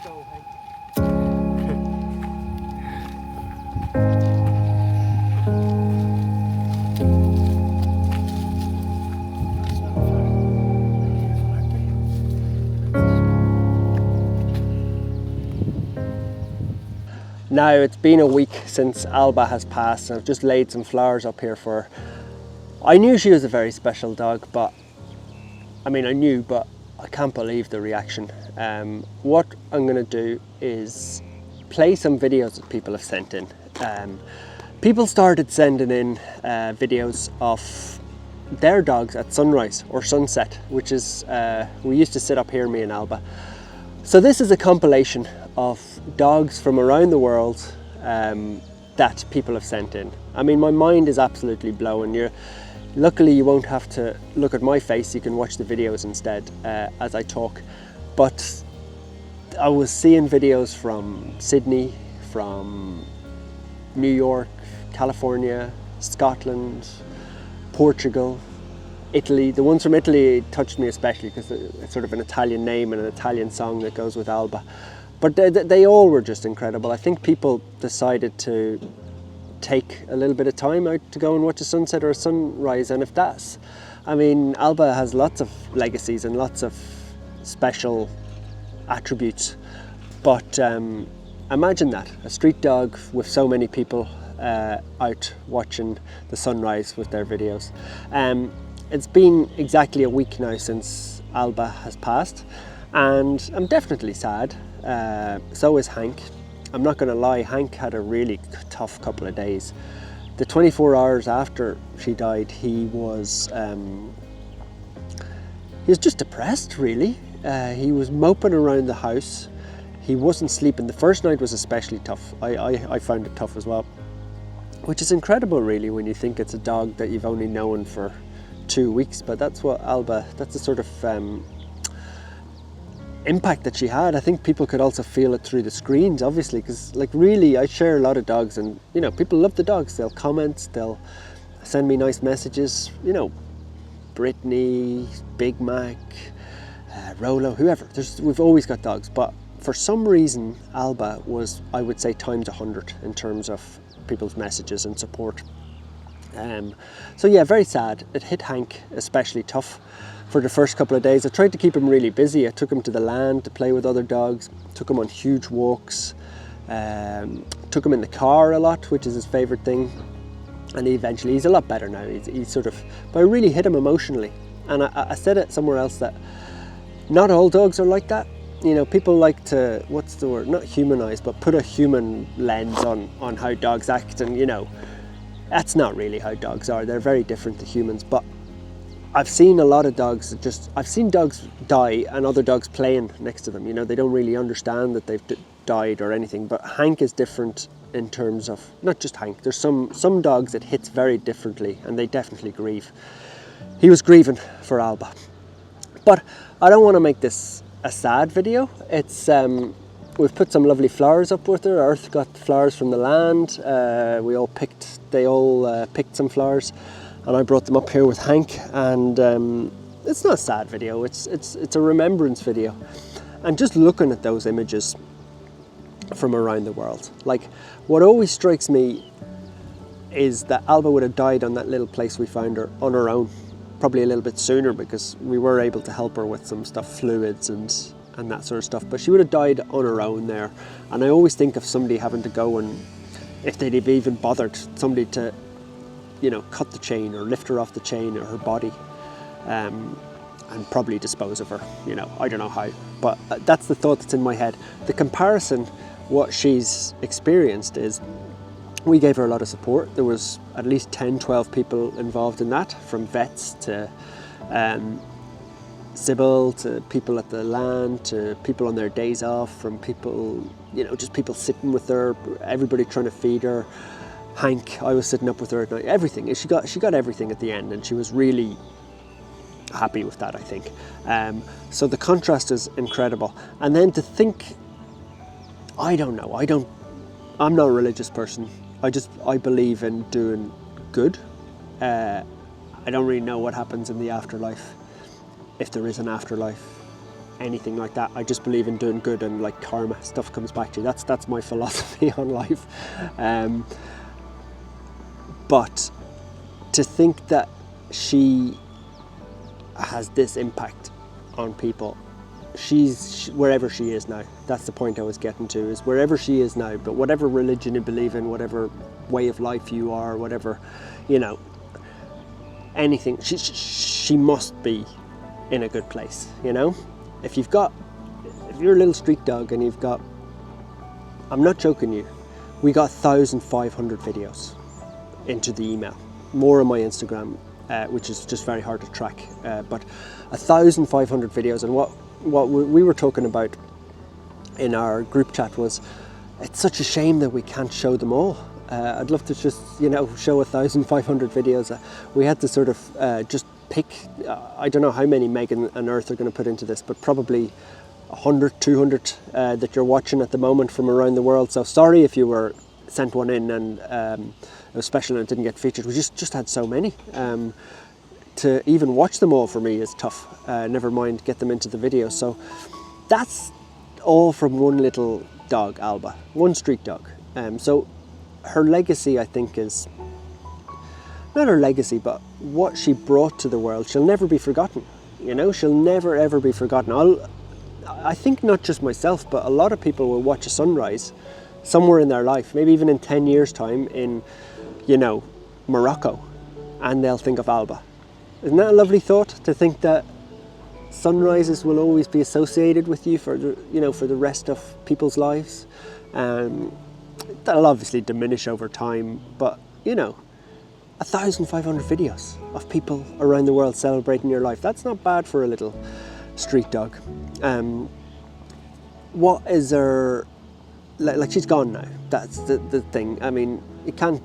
go, Hank. Now it's been a week since Alba has passed, and I've just laid some flowers up here for her. I knew she was a very special dog, but I knew, but I can't believe the reaction. What I'm going to do is play some videos that people have sent in. People started sending in videos of their dogs at sunrise or sunset, which is, we used to sit up here, me and Alba. So this is a compilation of dogs from around the world that people have sent in. I mean, my mind is absolutely blown. Luckily you won't have to look at my face, you can watch the videos instead as I talk. But I was seeing videos from Sydney, from New York, California, Scotland, Portugal, Italy. The ones from Italy touched me especially because it's sort of an Italian name and an Italian song that goes with Alba. But they all were just incredible. I think people decided to take a little bit of time out to go and watch a sunset or a sunrise, and if that's, Alba has lots of legacies and lots of special attributes, but imagine that, a street dog with so many people out watching the sunrise with their videos. It's been exactly a week now since Alba has passed, and I'm definitely sad. So is Hank. I'm not going to lie, Hank had a really tough couple of days. The 24 hours after she died, he was just depressed, really. He was moping around the house. He wasn't sleeping. The first night was especially tough. I found it tough as well, which is incredible, really, when you think it's a dog that you've only known for 2 weeks. But that's what Alba, that's the sort of impact that she had. I think people could also feel it through the screens, obviously, because really I share a lot of dogs, and people love the dogs. They'll comment, they'll send me nice messages, Brittany, Big Mac, Rolo, whoever. We've always got dogs, but for some reason Alba was, I would say, times 100 in terms of people's messages and support. So yeah, very sad. It hit Hank especially tough for the first couple of days. I tried to keep him really busy. I took him to the land to play with other dogs, took him on huge walks, took him in the car a lot, which is his favourite thing. And eventually, he's a lot better now. He's sort of, but I really hit him emotionally. And I said it somewhere else that not all dogs are like that. People like to, what's the word, not humanise, but put a human lens on how dogs act, and that's not really how dogs are. They're very different to humans. But I've seen a lot of dogs I've seen dogs die and other dogs playing next to them. They don't really understand that they've died or anything. But Hank is different in terms of, not just Hank, there's some dogs it hits very differently, and they definitely grieve. He was grieving for Alba. But I don't want to make this a sad video. It's we've put some lovely flowers up with her. Earth got flowers from the land. They all picked some flowers, and I brought them up here with Hank. And it's not a sad video. It's a remembrance video. And just looking at those images from around the world, what always strikes me is that Alba would have died on that little place we found her on her own. Probably a little bit sooner, because we were able to help her with some stuff, fluids and that sort of stuff, but she would have died on her own there. And I always think of somebody having to go, and if they'd have even bothered, somebody to cut the chain or lift her off the chain or her body, and probably dispose of her. I don't know how, but that's the thought that's in my head. The comparison, what she's experienced is, we gave her a lot of support. There was at least 10, 12 people involved in that, from vets to Sybil, to people at the land, to people on their days off, from people, just people sitting with her, everybody trying to feed her. Hank, I was sitting up with her at night, everything. She got everything at the end, and she was really happy with that, I think. So the contrast is incredible. And then to think, I don't know, I'm not a religious person. I believe in doing good. I don't really know what happens in the afterlife, if there is an afterlife. anything like that. I just believe in doing good, and like karma, stuff comes back to you. That's my philosophy on life. But to think that she has this impact on people, she's wherever she is now. That's the point I was getting to, is wherever she is now, but whatever religion you believe in, whatever way of life you are, whatever, you know, anything, she must be in a good place, you know? If you're a little street dog and you've got, I'm not joking you, we got 1,500 videos into the email, more on my Instagram, which is just very hard to track, but 1,500 videos. And what we were talking about in our group chat was, it's such a shame that we can't show them all. I'd love to just, you know, show 1,500 videos. We had to sort of just pick, I don't know how many Megan and Earth are going to put into this, but probably 100, 200 that you're watching at the moment from around the world. So sorry if you were sent one in and it was special and it didn't get featured. We just had so many. To even watch them all for me is tough. Never mind get them into the video. So that's all from one little dog, Alba, one street dog. So her legacy, I think, is not her legacy, but what she brought to the world. She'll never be forgotten. You know, she'll never ever be forgotten. I think not just myself, but a lot of people will watch a sunrise somewhere in their life, maybe even in 10 years' time in, you know, Morocco, and they'll think of Alba. Isn't that a lovely thought, to think that sunrises will always be associated with you for the, you know, for the rest of people's lives? That'll obviously diminish over time, but you know, 1,500 videos of people around the world celebrating your life. That's not bad for a little street dog. What is there, like she's gone now, that's the thing. I mean, you can't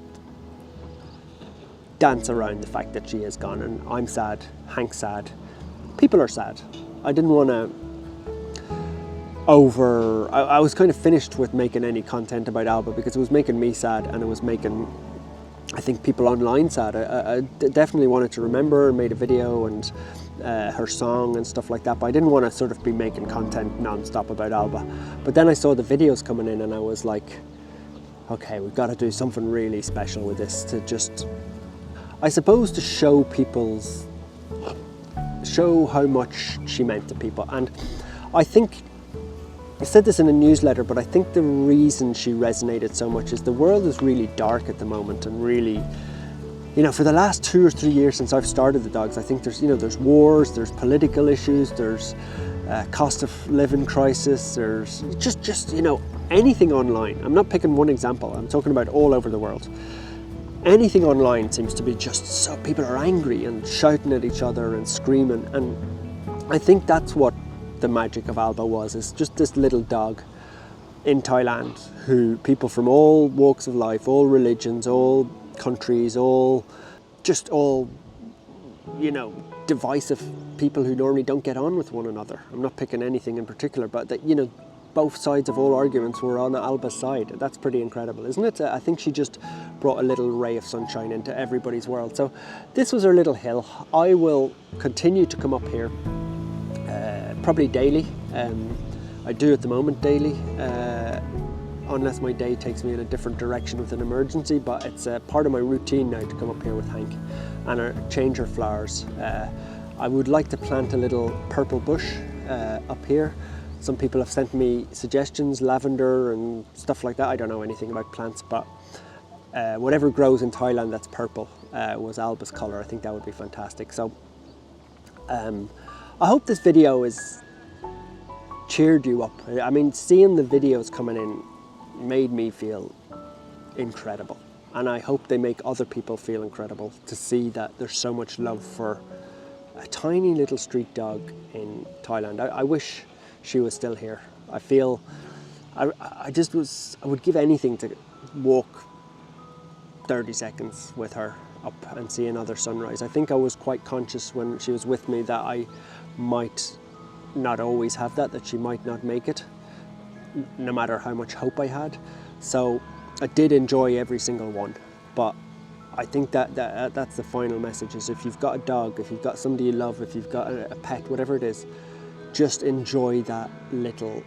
dance around the fact that she is gone, and I'm sad, Hank's sad, people are sad. I didn't want to I was kind of finished with making any content about Alba because it was making me sad, and it was making, I think, people online sad. I definitely wanted to remember her, made a video and her song and stuff like that, but I didn't want to sort of be making content non-stop about Alba. But then I saw the videos coming in and I was like, okay, we've got to do something really special with this, to just, I suppose, to show how much she meant to people. And I think, I said this in a newsletter, but I think the reason she resonated so much is the world is really dark at the moment, and really, you know, for the last 2 or 3 years since I've started the dogs, I think there's, you know, there's wars, there's political issues, there's cost of living crisis, there's just, you know, anything online. I'm not picking one example, I'm talking about all over the world. Anything online seems to be just so, people are angry and shouting at each other and screaming, and I think that's what the magic of Alba was, is just this little dog in Thailand who people from all walks of life, all religions, all countries, all, you know, divisive people who normally don't get on with one another. I'm not picking anything in particular, but that, you know, both sides of all arguments were on Alba's side. That's pretty incredible, isn't it? I think she just brought a little ray of sunshine into everybody's world. So this was her little hill. I will continue to come up here probably daily. I do at the moment daily, unless my day takes me in a different direction with an emergency, but it's part of my routine now to come up here with Hank and change her flowers. I would like to plant a little purple bush up here. Some people have sent me suggestions, lavender and stuff like that. I don't know anything about plants, but whatever grows in Thailand that's purple was Alba's colour. I think that would be fantastic. So I hope this video has cheered you up. I mean, seeing the videos coming in made me feel incredible, and I hope they make other people feel incredible, to see that there's so much love for a tiny little street dog in Thailand. I wish she was still here. I feel I would give anything to walk 30 seconds with her up and see another sunrise. I think I was quite conscious when she was with me that I might not always have that she might not make it, no matter how much hope I had. So I did enjoy every single one, but I think that's the final message, is if you've got a dog, if you've got somebody you love, if you've got a pet, whatever it is, just enjoy that little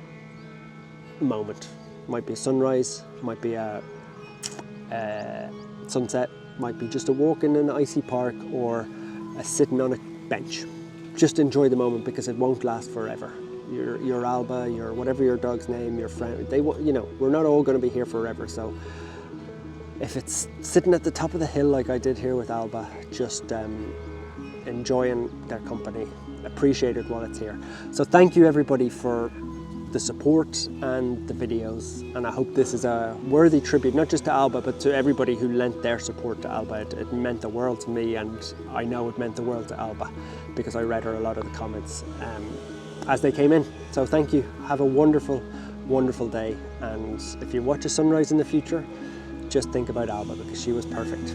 moment. Might be a sunrise, might be a sunset, might be just a walk in an icy park, or a sitting on a bench. Just enjoy the moment, because it won't last forever. Your Alba, your whatever your dog's name, your friend, we're not all going to be here forever. So if it's sitting at the top of the hill like I did here with Alba, just enjoying their company, appreciate it while it's here. So thank you everybody for the support and the videos, and I hope this is a worthy tribute, not just to Alba, but to everybody who lent their support to Alba. It meant the world to me, and I know it meant the world to Alba, because I read her a lot of the comments as they came in. So thank you. Have a wonderful, wonderful day, and if you watch a sunrise in the future, just think about Alba, because she was perfect.